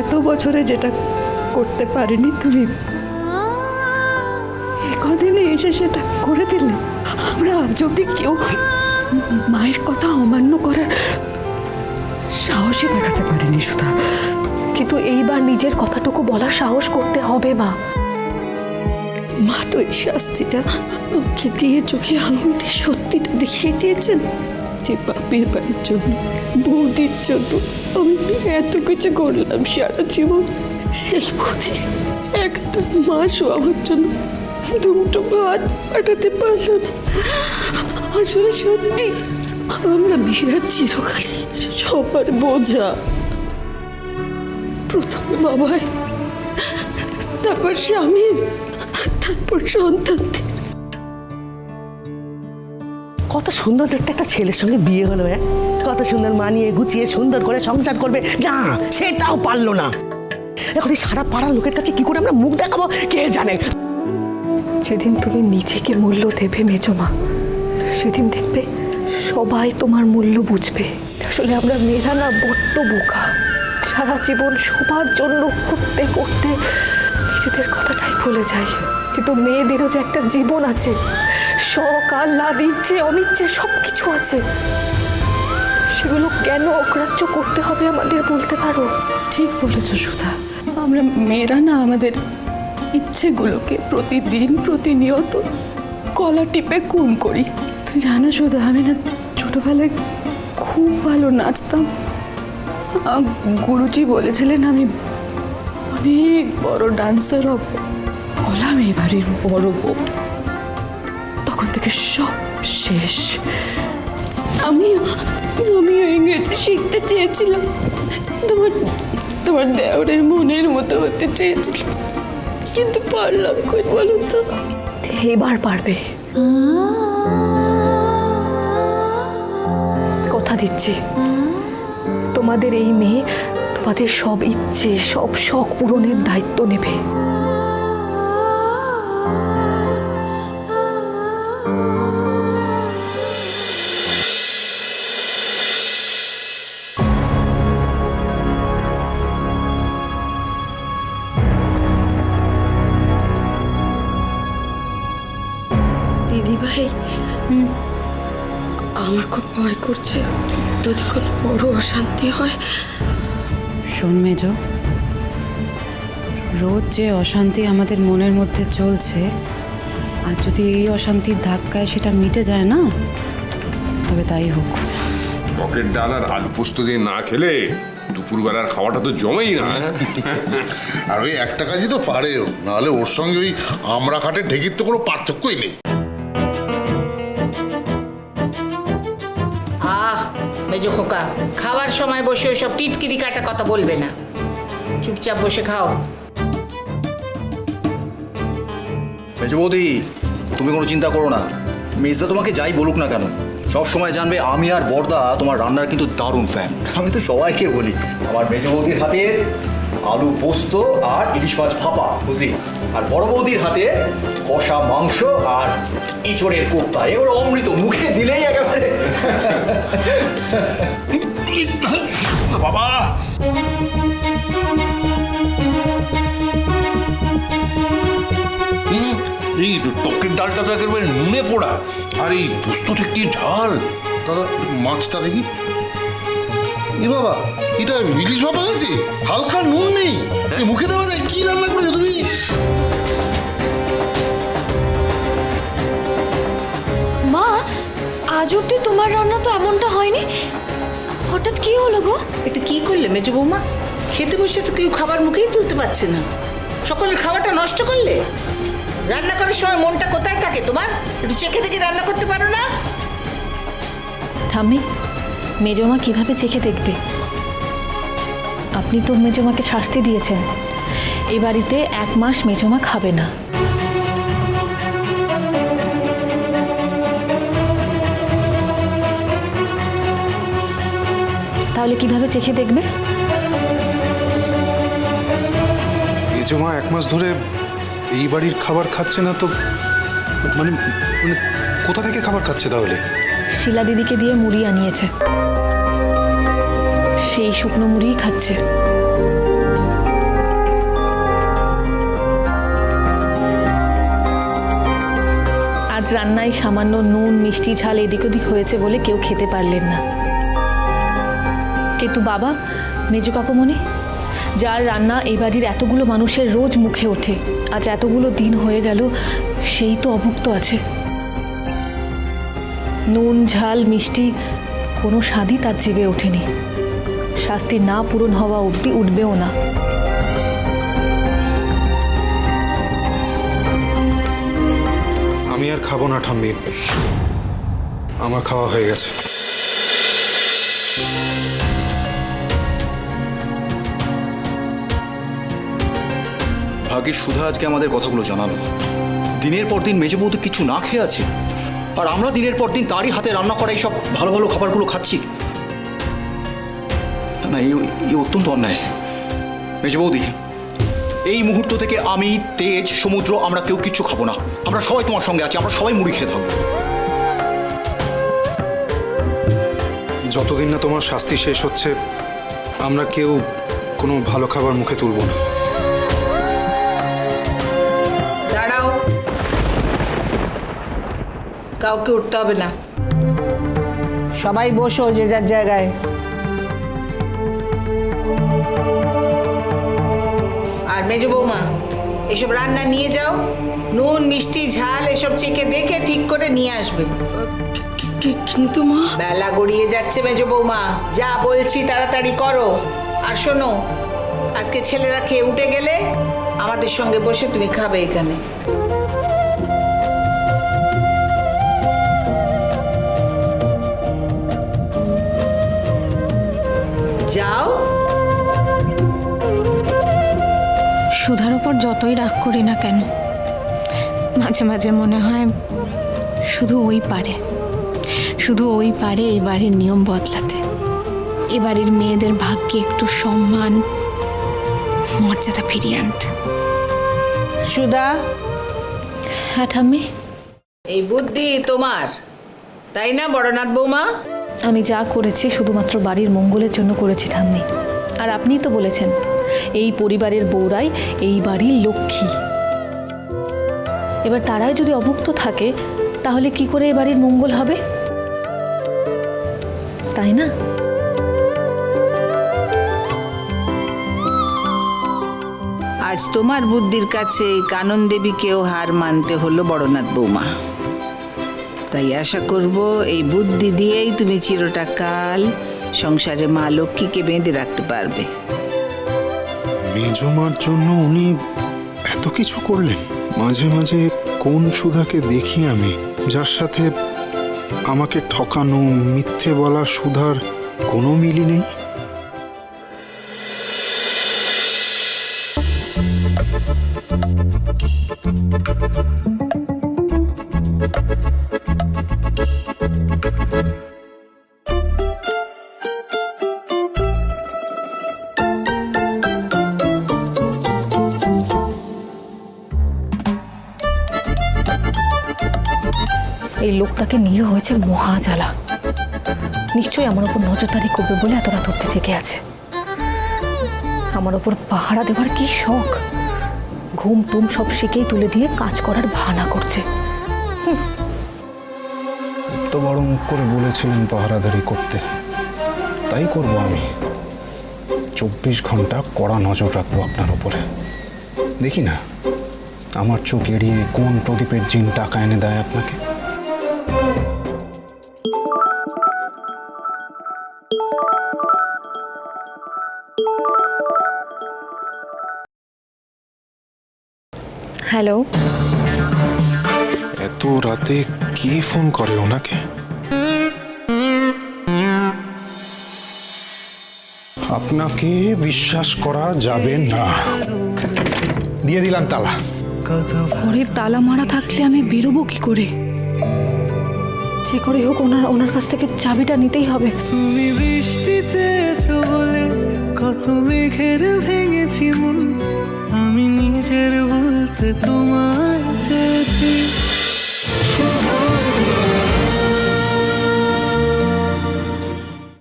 এত বছরে যেটা করতে পারিনি তুমি কদিনে এসে সেটা করে দিলে। আমরা আজ অব্দি কেউ মায়ের কথা অমান্য করার সাহসই দেখাতে পারিনি সুধা। কিন্তু এইবার নিজের কথাটুকু বলার সাহস করতে হবে মা। মা তো এই শাস্তিটা ওকে দিয়ে চোখে আঙুল দিয়ে সত্যিটা দেখিয়ে দিয়েছেন যে বাপের বাড়ির জন্য, বৌদির জন্য আমি এত কিছু করলাম সারা জীবন, সেই বৌদির একটা মাসও আমার জন্য দুটো ভাত পাঠাতে পারল না। আসলে সত্যি আমরা মেয়েরা চিরকালই সবার বোঝা, প্রথমে বাবার, তারপর স্বামীর, তারপর সন্তানদের। কত সুন্দর দেখতে একটা ছেলের সঙ্গে বিয়ে হলো, কত সুন্দর মানিয়ে গুছিয়ে সুন্দর করে সংসার করবে, না সেটাও পারলো না। এখন এই সারা পাড়ার লোকের কাছে কি করে আমরা মুখ দেখাবো কে জানে। যেদিন তুমি নিজেকে মূল্য দেবে মেজমা, সেদিন দেখবে সবাই তোমার মূল্য বুঝবে। আসলে আমরা মেয়েরা না বড্ড বোকা, সারা জীবন সবার জন্য করতে করতে নিজেদের কথাটাই ভুলে যাই। কিন্তু মেয়েদেরও যে একটা জীবন আছে, শখ আহ্লাদ ইচ্ছে অনিচ্ছে সব কিছু আছে, সেগুলো কেন অগ্রাহ্য করতে হবে আমাদের বলতে পারো? ঠিক বলেছ সুধা, আমরা মেয়েরা না আমাদের ইচ্ছেগুলোকে প্রতিদিন প্রতিনিয়ত কলা টিপে খুন করি। তুই জানো সুধা, আমি না ছোটবেলায় খুব ভালো নাচতাম। গুরুজি বলেছিলেন আমি অনেক বড় ডান্সার হব, হলাম এই বাড়ির বড় বউ। তখন থেকে সব শেষ। আমিও ইংরেজি শিখতে চেয়েছিলাম, তোমার দেওরের মনের মতো হতে চেয়েছিলাম, কিন্তু পারলাম কই বলো তো? এবার পারবে, কথা দিচ্ছি। তোমাদের এই মেয়ে তোমাদের সব ইচ্ছে সব শখ পূরণের দায়িত্ব নেবে। দিদি ভাই, আমার খুব ভয় করছে, যদি কোনো বড় অশান্তি হয়। শোন মেজ, রোজ যে অশান্তি আমাদের মনের মধ্যে চলছে, আর যদি এই অশান্তির ধাক্কায় সেটা মিটে যায় না, তবে তাই হোক। পকেট ডাল আর আলু পোস্ত দিয়ে না খেলে দুপুরবেলার খাওয়াটা তো জমেই না। আর ওই একটা কাজই তো পারেও, নাহলে ওর সঙ্গে ওই আমরা খাটের ঢেকির তো কোনো পার্থক্যই নেই। মেজো খোকা, খাওয়ার সময় বসে ওইসব টিটকিরি কাটা কথা বলবে না, চুপচাপ বসে খাও। মেজো বৌদি, তুমি কোনো চিন্তা করো না। মেজদা তোমাকে যাই বলুক না কেন, সব সময় জানবে আমি আর বড়দা তোমার রান্নার কিন্তু দারুণ ফ্যান। আমি তো সবাইকে বলি আমার মেজো বৌদির হাতে আলু পোস্ত আর ইলিশ মাছ ভাপা, বুঝলি, আর বড় বৌদির হাতে কষা মাংস আর ইঁচড়ের কোপ্তা, এবার অমৃত, মুখে দিলেই একেবারে। বাবা, এই টকের ডালটা তো একেবারে নুনে পোড়া, আর এই পোস্তটা কি ঝাল। দাদা মাছটা দেখি। এ বাবা, এটা ইলিশ ভাপা হয়েছে, হালকা নুন নেই, মুখে দেওয়া যায়। কি রান্না করেছো তুমি? মা, আজ অব্দি তোমার রান্না তো এমনটা হয়নি, হঠাৎ কি হলো গো? এটা কি করলে মেজো বৌমা? খেতে বসে তো কেউ খাবার মুখেই তুলতে পারছে না, সকলের খাবারটা নষ্ট করলে। রান্না করার সময় মনটা কোথায় থাকে তোমার? একটু চেখে দেখে রান্না করতে পারো না? ঠাম্মি, মেজমা কিভাবে চেখে দেখবে? আপনি তো মেজমাকে শাস্তি দিয়েছেন, এই বাড়িতে 1 মাস মেজমা খাবে না। তাহলে কিভাবে চেখে দেখবে? মেজমা 1 মাস ধরে এই বাড়ির খাবার খাচ্ছে না তো, মানে কোথা থেকে খাবার খাচ্ছে তাহলে? শিলা দিদিকে দিয়ে মুড়ি আনিয়েছে, সেই শুকনো মুড়িই খাচ্ছে। আজ রান্নায় সামান্য নুন মিষ্টি ঝাল এদিক ওদিক হয়েছে বলে কেউ খেতে পারলেন না। কিন্তু বাবা, মেজো কাকুমণি, যার রান্না এই বাড়ির এতগুলো মানুষের রোজ মুখে ওঠে, আজ এতগুলো দিন হয়ে গেল সেই তো অভুক্ত আছে। নুন ঝাল মিষ্টি কোনো স্বাদই তার জিভে ওঠেনি, শাস্তি না পূরণ হওয়া অবধি উঠবেও না। আমি আর খাবো না ঠাম্মি, আমার খাওয়া হয়ে গেছে। ভাগ্যে সুধা আজকে আমাদের কথাগুলো জানালো। দিনের পর দিন মেজো বৌদি কিছু না খেয়ে আছে, আর আমরা দিনের পর দিন তারই হাতে রান্না করা এই সব ভালো ভালো খাবারগুলো খাচ্ছি। না না, এই অত্যন্ত অন্যায়। মেজো বৌদি, এই মুহূর্ত থেকে আমি, তেজ, সমুদ্র, আমরা কেউ কিচ্ছু খাবো না। আমরা সবাই তোমার সঙ্গে আছি, আমরা সবাই মুড়ি খেয়ে থাকবো। যতদিন না তোমার শাস্তি শেষ হচ্ছে, আমরা কেউ কোনো ভালো খাবার মুখে তুলব না। দাঁড়াও, কাউকে উঠতে হবে না, সবাই বসো যে যার জায়গায়। আর মেজো বৌমা, এসব রান্না নিয়ে যাও, নুন মিষ্টি ঝাল এসব চেখে দেখে ঠিক করে নিয়ে আসবে। কিন্তু মা, বেলা গড়িয়ে যাচ্ছে মেজো বৌমা, যা বলছি তাড়াতাড়ি করো। আর শোনো, আজকে ছেলেরা খেয়ে উঠে গেলে আমাদের সঙ্গে বসে তুমি খাবে এখানে। যাও। সুধার ওপর যতই রাগ করি না কেন, মাঝে মাঝে মনে হয় শুধু ওই পারে এই বাড়ির নিয়ম বদলাতে, এ বাড়ির মেয়েদের ভাগ্যে একটু সম্মান মর্যাদা ফিরিয়ে আনতে। সুধা, হ্যাঁ ঠাম্মি, এই বুদ্ধি তোমার, তাই না বড়নাথ বৌমা? আমি যা করেছি শুধুমাত্র বাড়ির মঙ্গলের জন্য করেছি ঠাম্মি। আর আপনিই তো বলেছেন এই পরিবারের বউরাই এই বাড়ির লক্ষ্মী। এবার তারাই যদি অভুক্ত থাকে তাহলে কি করে এ বাড়ির মঙ্গল হবে, তাই না? আজ তোমার বুদ্ধির কাছে কানন দেবীকেও হার মানতে হলো বড়নাথ বৌমা। তাই আশা করব এই বুদ্ধি দিয়েই তুমি চিরটা কাল সংসারে মা লক্ষ্মীকে বেঁধে রাখতে পারবে। মেজমার জন্য উনি এত কিছু করলেন। মাঝে মাঝে কোন সুধাকে দেখি আমি, যার সাথে আমাকে ঠকানো মিথ্যে বলা সুধার কোনো মিলই নেই। এই লোকটাকে নিয়ে হয়েছে মহাজালা। নিশ্চয়ই আমার ওপর নজরদারি করবে বলে এত রাত অব্দি জেগে আছে। আমার ওপর পাহারা দেওয়ার কি শখ, ঘুম টুম সব শিখেই তুলে দিয়ে কাজ করার বাহানা করছে। তো বড় মুখ করে বলেছিলেন পাহারাদারি করতে, তাই করব আমি। 24 ঘন্টা কড়া নজর রাখবো আপনার উপরে। দেখি না আমার চোখ এড়িয়ে কোন প্রদীপের জিন টাকা এনে দেয় আপনাকে। হ্যালো, এত রাতে কে ফোন করে ওনাকে? আপনাকে বিশ্বাস করা যাবে না। দিয়ে দিলাম তালা। ঘরের তালা মারা থাকলে আমি বেরোবো কি করে? যে করে হোক ওনার কাছ থেকে চাবিটা নিতেই হবে। তুমি বৃষ্টি চেয়েছো বলে কত মেঘের ভেঙেছি মন, আমি নিজের বলতে তোমার চেয়ে